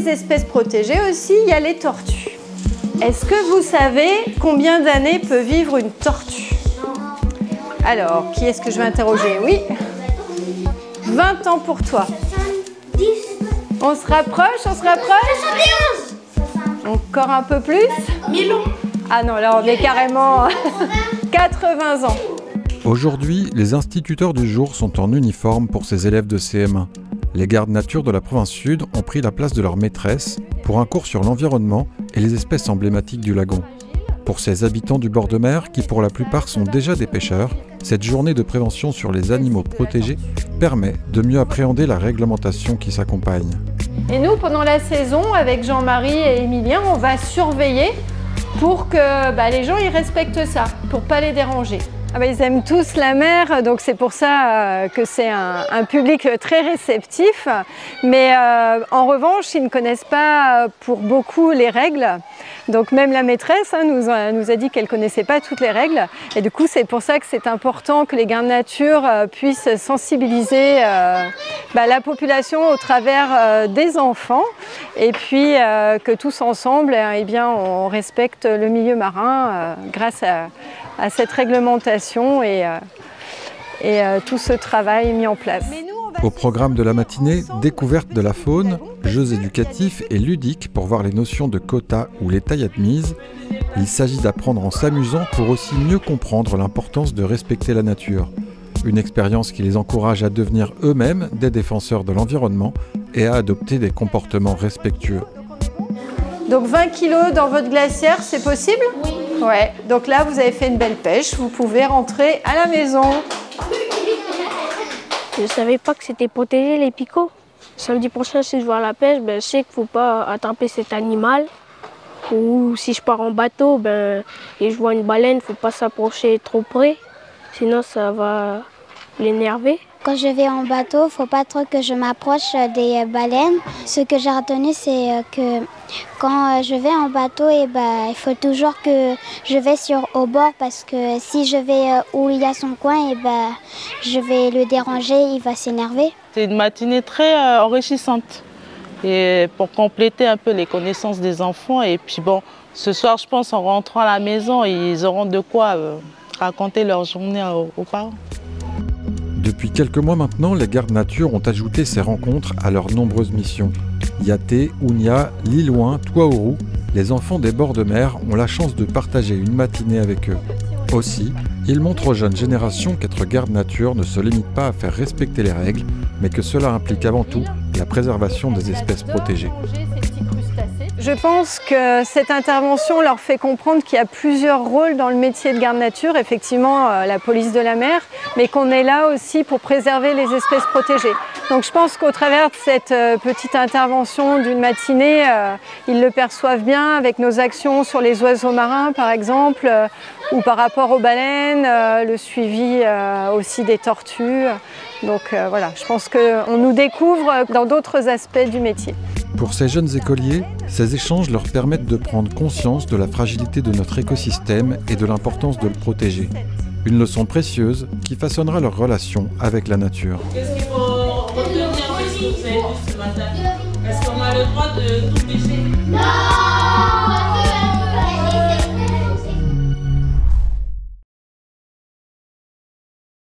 les espèces protégées aussi, il y a les tortues. Est-ce que vous savez combien d'années peut vivre une tortue? Alors, qui est-ce que je vais interroger? Oui. 20 ans pour toi. 10. On se rapproche, on se rapproche. 71. Encore un peu plus. 1000 ans. Ah non, là on est carrément 80 ans. Aujourd'hui, les instituteurs du jour sont en uniforme pour ces élèves de CM1. Les gardes nature de la province sud ont pris la place de leur maîtresse pour un cours sur l'environnement et les espèces emblématiques du lagon. Pour ces habitants du bord de mer, qui pour la plupart sont déjà des pêcheurs, cette journée de prévention sur les animaux protégés permet de mieux appréhender la réglementation qui s'accompagne. Et nous, pendant la saison, avec Jean-Marie et Émilien, on va surveiller pour que les gens ils respectent ça, pour ne pas les déranger. Ils aiment tous la mer, donc c'est pour ça que c'est un public très réceptif. Mais en revanche, ils ne connaissent pas pour beaucoup les règles. Donc même la maîtresse nous a dit qu'elle ne connaissait pas toutes les règles. Et du coup, c'est pour ça que c'est important que les gardes nature puissent sensibiliser la population au travers des enfants. Et puis que tous ensemble, on respecte le milieu marin grâce à cette réglementation et tout ce travail mis en place. Au programme de la matinée, découverte de la faune, jeux éducatifs et ludiques pour voir les notions de quota ou les tailles admises. Il s'agit d'apprendre en s'amusant pour aussi mieux comprendre l'importance de respecter la nature. Une expérience qui les encourage à devenir eux-mêmes des défenseurs de l'environnement et à adopter des comportements respectueux. Donc 20 kilos dans votre glacière, c'est possible? Oui. Ouais, donc là vous avez fait une belle pêche, vous pouvez rentrer à la maison. Je savais pas que c'était protégé les picots. Samedi prochain, si je vais à la pêche, je sais qu'il ne faut pas attraper cet animal. Ou si je pars en bateau et je vois une baleine, il ne faut pas s'approcher trop près, sinon ça va l'énerver. Quand je vais en bateau, il ne faut pas trop que je m'approche des baleines. Ce que j'ai retenu, c'est que quand je vais en bateau, il faut toujours que je vais au bord parce que si je vais où il y a son coin, je vais le déranger, il va s'énerver. C'est une matinée très enrichissante et pour compléter un peu les connaissances des enfants. Et puis ce soir, je pense, en rentrant à la maison, ils auront de quoi raconter leur journée aux parents. Depuis quelques mois maintenant, les gardes nature ont ajouté ces rencontres à leurs nombreuses missions. Yaté, Ounia, Lilouin, Touaourou, les enfants des bords de mer ont la chance de partager une matinée avec eux. Aussi, ils montrent aux jeunes générations qu'être garde nature ne se limite pas à faire respecter les règles, mais que cela implique avant tout la préservation des espèces protégées. Je pense que cette intervention leur fait comprendre qu'il y a plusieurs rôles dans le métier de garde nature, effectivement la police de la mer, mais qu'on est là aussi pour préserver les espèces protégées. Donc je pense qu'au travers de cette petite intervention d'une matinée, ils le perçoivent bien avec nos actions sur les oiseaux marins par exemple, ou par rapport aux baleines, le suivi aussi des tortues. Donc voilà, je pense qu'on nous découvre dans d'autres aspects du métier. Pour ces jeunes écoliers, ces échanges leur permettent de prendre conscience de la fragilité de notre écosystème et de l'importance de le protéger. Une leçon précieuse qui façonnera leur relation avec la nature. Qu'est-ce qu'il faut retenir de ce que vous avez vu ce matin? Est-ce qu'on a le droit de tout pêcher? Non!